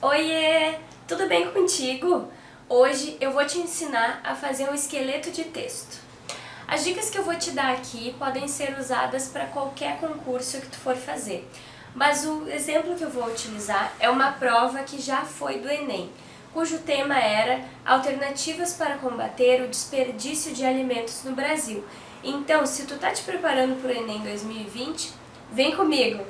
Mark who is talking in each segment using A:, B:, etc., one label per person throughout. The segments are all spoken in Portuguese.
A: Oiê! Tudo bem contigo? Hoje eu vou te ensinar a fazer um esqueleto de texto. As dicas que eu vou te dar aqui podem ser usadas para qualquer concurso que tu for fazer, mas o exemplo que eu vou utilizar é uma prova que já foi do Enem, cujo tema era Alternativas para combater o desperdício de alimentos no Brasil. Então, se tu tá te preparando para o Enem 2020, vem comigo!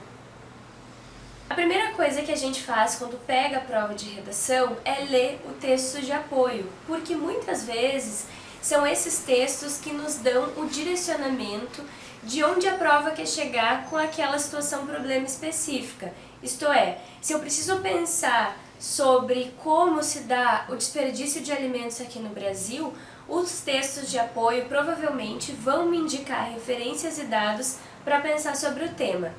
A: A primeira coisa que a gente faz quando pega a prova de redação é ler o texto de apoio, porque muitas vezes são esses textos que nos dão o direcionamento de onde a prova quer chegar com aquela situação, problema específica. Isto é, se eu preciso pensar sobre como se dá o desperdício de alimentos aqui no Brasil, os textos de apoio provavelmente vão me indicar referências e dados para pensar sobre o tema.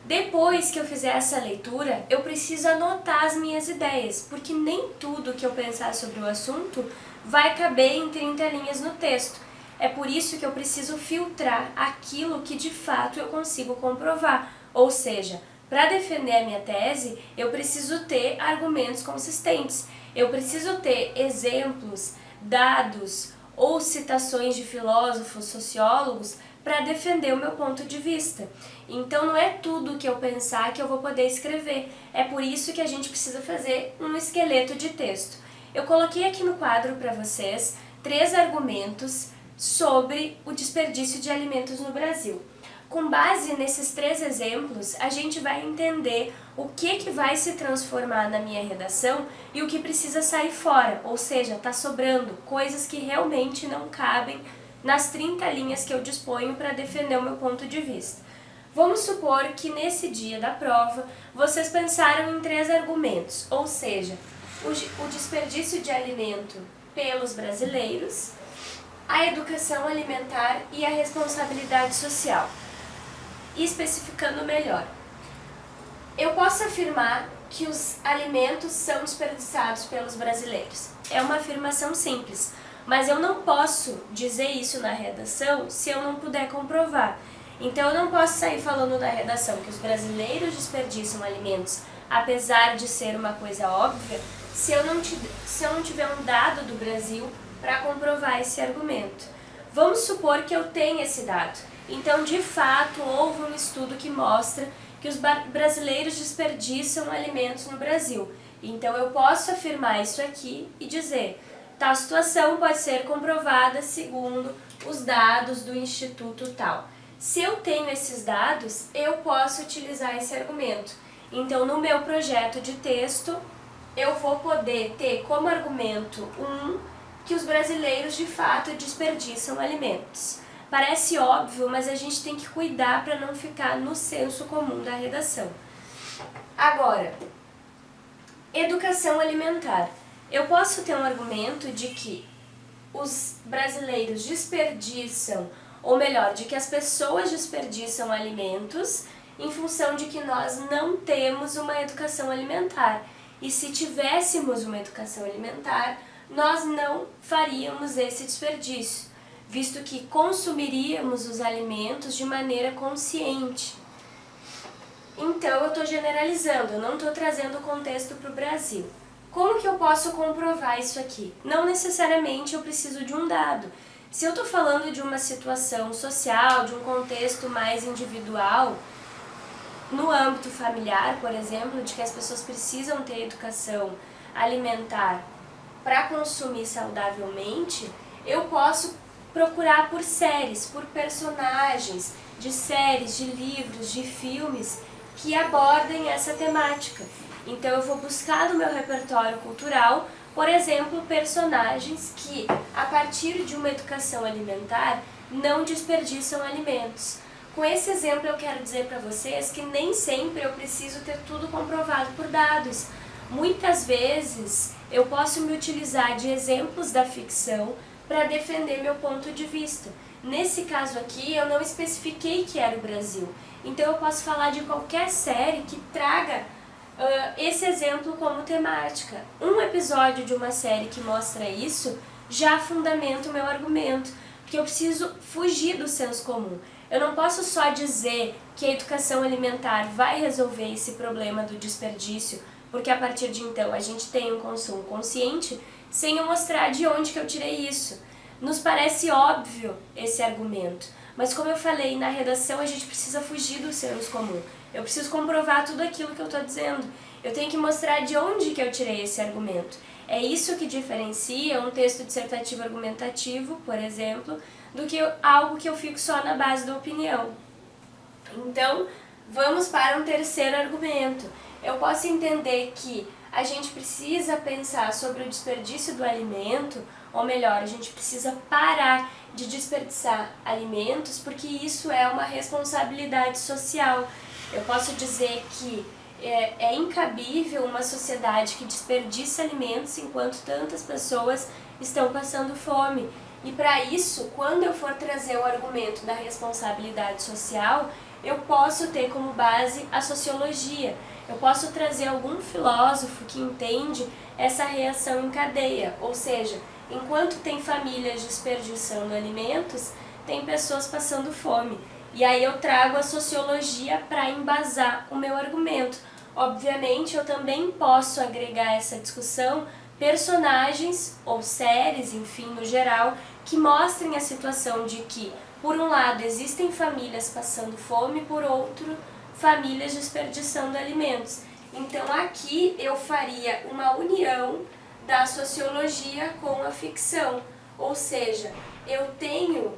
A: Depois que eu fizer essa leitura, eu preciso anotar as minhas ideias, porque nem tudo que eu pensar sobre o assunto vai caber em 30 linhas no texto. É por isso que eu preciso filtrar aquilo que de fato eu consigo comprovar, ou seja, para defender a minha tese, eu preciso ter argumentos consistentes, eu preciso ter exemplos, dados ou citações de filósofos, sociólogos, para defender o meu ponto de vista. Então não é tudo que eu pensar que eu vou poder escrever. É por isso que a gente precisa fazer um esqueleto de texto. Eu coloquei aqui no quadro para vocês 3 argumentos sobre o desperdício de alimentos no Brasil. Com base nesses 3 exemplos, a gente vai entender o que vai se transformar na minha redação e o que precisa sair fora, ou seja, está sobrando coisas que realmente não cabem nas 30 linhas que eu disponho para defender o meu ponto de vista. Vamos supor que nesse dia da prova vocês pensaram em 3 argumentos, ou seja, o desperdício de alimento pelos brasileiros, a educação alimentar e a responsabilidade social. Especificando melhor, eu posso afirmar que os alimentos são desperdiçados pelos brasileiros. É uma afirmação simples, mas eu não posso dizer isso na redação se eu não puder comprovar. Então eu não posso sair falando na redação que os brasileiros desperdiçam alimentos, apesar de ser uma coisa óbvia, se eu não tiver um dado do Brasil para comprovar esse argumento. Vamos supor que eu tenha esse dado. Então, de fato, houve um estudo que mostra que os brasileiros desperdiçam alimentos no Brasil. Então eu posso afirmar isso aqui e dizer: tal situação pode ser comprovada segundo os dados do Instituto tal. Se eu tenho esses dados, eu posso utilizar esse argumento. Então, no meu projeto de texto, eu vou poder ter como argumento 1 que os brasileiros de fato desperdiçam alimentos. Parece óbvio, mas a gente tem que cuidar para não ficar no senso comum da redação. Agora, educação alimentar. Eu posso ter um argumento de que os brasileiros desperdiçam, ou melhor, de que as pessoas desperdiçam alimentos em função de que nós não temos uma educação alimentar. E se tivéssemos uma educação alimentar, nós não faríamos esse desperdício, visto que consumiríamos os alimentos de maneira consciente. Então eu estou generalizando, eu não estou trazendo o contexto para o Brasil. Como que eu posso comprovar isso aqui? Não necessariamente eu preciso de um dado. Se eu estou falando de uma situação social, de um contexto mais individual, no âmbito familiar, por exemplo, de que as pessoas precisam ter educação alimentar para consumir saudavelmente, eu posso procurar por séries, por personagens de séries, de livros, de filmes que abordem essa temática. Então eu vou buscar no meu repertório cultural, por exemplo, personagens que, a partir de uma educação alimentar, não desperdiçam alimentos. Com esse exemplo eu quero dizer para vocês que nem sempre eu preciso ter tudo comprovado por dados. Muitas vezes eu posso me utilizar de exemplos da ficção para defender meu ponto de vista. Nesse caso aqui eu não especifiquei que era o Brasil, então eu posso falar de qualquer série que traga esse exemplo como temática. Um episódio de uma série que mostra isso já fundamenta o meu argumento, porque eu preciso fugir do senso comum. Eu não posso só dizer que a educação alimentar vai resolver esse problema do desperdício, porque a partir de então a gente tem um consumo consciente, sem eu mostrar de onde que eu tirei isso. Nos parece óbvio esse argumento, mas como eu falei, na redação a gente precisa fugir do senso comum. Eu preciso comprovar tudo aquilo que eu estou dizendo. Eu tenho que mostrar de onde que eu tirei esse argumento. É isso que diferencia um texto dissertativo argumentativo, por exemplo, do que algo que eu fico só na base da opinião. Então, vamos para um terceiro argumento. Eu posso entender que a gente precisa pensar sobre o desperdício do alimento, ou melhor, a gente precisa parar de desperdiçar alimentos, porque isso é uma responsabilidade social. Eu posso dizer que é incabível uma sociedade que desperdiça alimentos enquanto tantas pessoas estão passando fome. E para isso, quando eu for trazer o argumento da responsabilidade social, eu posso ter como base a sociologia. Eu posso trazer algum filósofo que entende essa reação em cadeia, ou seja, enquanto tem famílias desperdiçando alimentos, tem pessoas passando fome. E aí eu trago a sociologia para embasar o meu argumento. Obviamente, eu também posso agregar a essa discussão personagens ou séries, enfim, no geral, que mostrem a situação de que, por um lado, existem famílias passando fome, por outro, famílias desperdiçando alimentos. Então aqui eu faria uma união da sociologia com a ficção, ou seja, eu tenho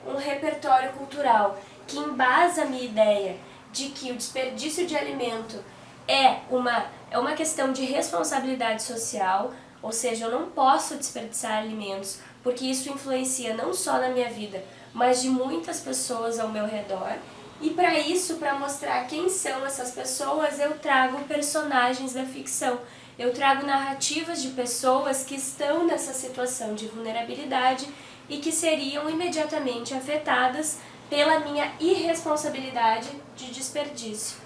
A: um repertório cultural que embasa a minha ideia de que o desperdício de alimento é uma questão de responsabilidade social, ou seja, eu não posso desperdiçar alimentos porque isso influencia não só na minha vida, mas de muitas pessoas ao meu redor. E para isso, para mostrar quem são essas pessoas, eu trago personagens da ficção. Eu trago narrativas de pessoas que estão nessa situação de vulnerabilidade e que seriam imediatamente afetadas pela minha irresponsabilidade de desperdício.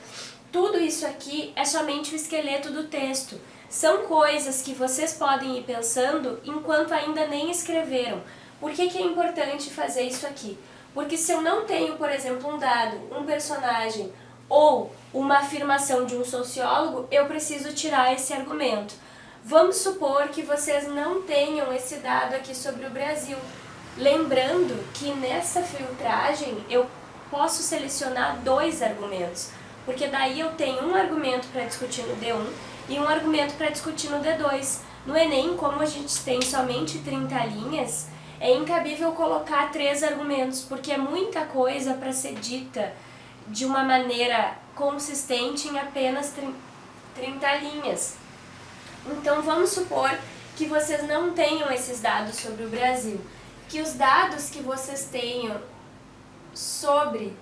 A: Tudo isso aqui é somente o esqueleto do texto. São coisas que vocês podem ir pensando enquanto ainda nem escreveram. Por que é importante fazer isso aqui? Porque se eu não tenho, por exemplo, um dado, um personagem ou uma afirmação de um sociólogo, eu preciso tirar esse argumento. Vamos supor que vocês não tenham esse dado aqui sobre o Brasil. Lembrando que nessa filtragem eu posso selecionar 2 argumentos, porque daí eu tenho um argumento para discutir no D1 e um argumento para discutir no D2. No Enem, como a gente tem somente 30 linhas, é incabível colocar 3 argumentos, porque é muita coisa para ser dita de uma maneira consistente em apenas 30 linhas. Então vamos supor que vocês não tenham esses dados sobre o Brasil, que os dados que vocês tenham sobre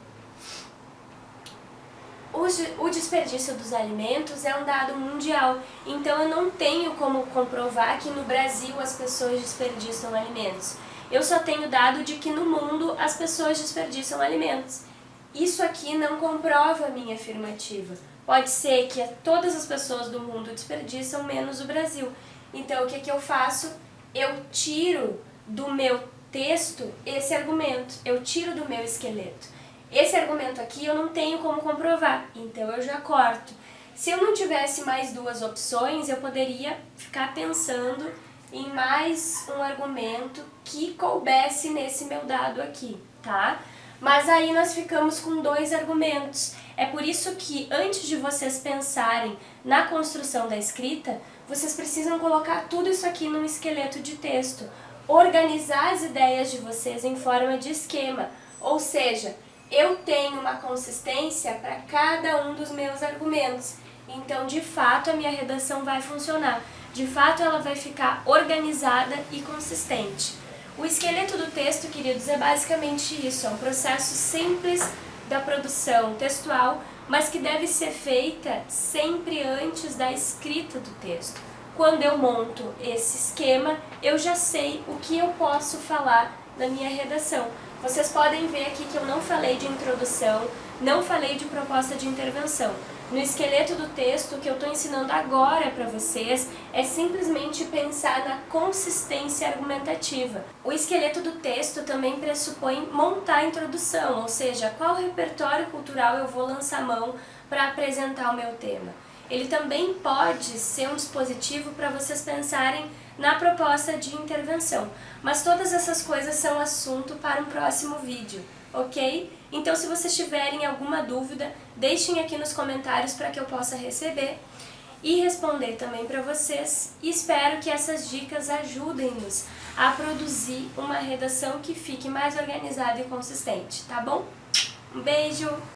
A: o desperdício dos alimentos é um dado mundial, então eu não tenho como comprovar que no Brasil as pessoas desperdiçam alimentos. Eu só tenho dado de que no mundo as pessoas desperdiçam alimentos. Isso aqui não comprova a minha afirmativa. Pode ser que todas as pessoas do mundo desperdiçam, menos o Brasil. Então o que eu faço? Eu tiro do meu texto esse argumento, eu tiro do meu esqueleto. Esse argumento aqui eu não tenho como comprovar, então eu já corto. Se eu não tivesse mais 2 opções, eu poderia ficar pensando em mais um argumento que coubesse nesse meu dado aqui, tá? Mas aí nós ficamos com 2 argumentos. É por isso que antes de vocês pensarem na construção da escrita, vocês precisam colocar tudo isso aqui num esqueleto de texto. Organizar as ideias de vocês em forma de esquema, ou seja, eu tenho uma consistência para cada um dos meus argumentos. Então, de fato, a minha redação vai funcionar. De fato, ela vai ficar organizada e consistente. O esqueleto do texto, queridos, é basicamente isso. É um processo simples da produção textual, mas que deve ser feita sempre antes da escrita do texto. Quando eu monto esse esquema, eu já sei o que eu posso falar na minha redação. Vocês podem ver aqui que eu não falei de introdução, não falei de proposta de intervenção. No esqueleto do texto, o que eu estou ensinando agora para vocês é simplesmente pensar na consistência argumentativa. O esqueleto do texto também pressupõe montar a introdução, ou seja, qual repertório cultural eu vou lançar mão para apresentar o meu tema. ele também pode ser um dispositivo para vocês pensarem na proposta de intervenção. Mas todas essas coisas são assunto para um próximo vídeo, ok? Então, se vocês tiverem alguma dúvida, deixem aqui nos comentários para que eu possa receber e responder também para vocês. E espero que essas dicas ajudem-nos a produzir uma redação que fique mais organizada e consistente, tá bom? Um beijo!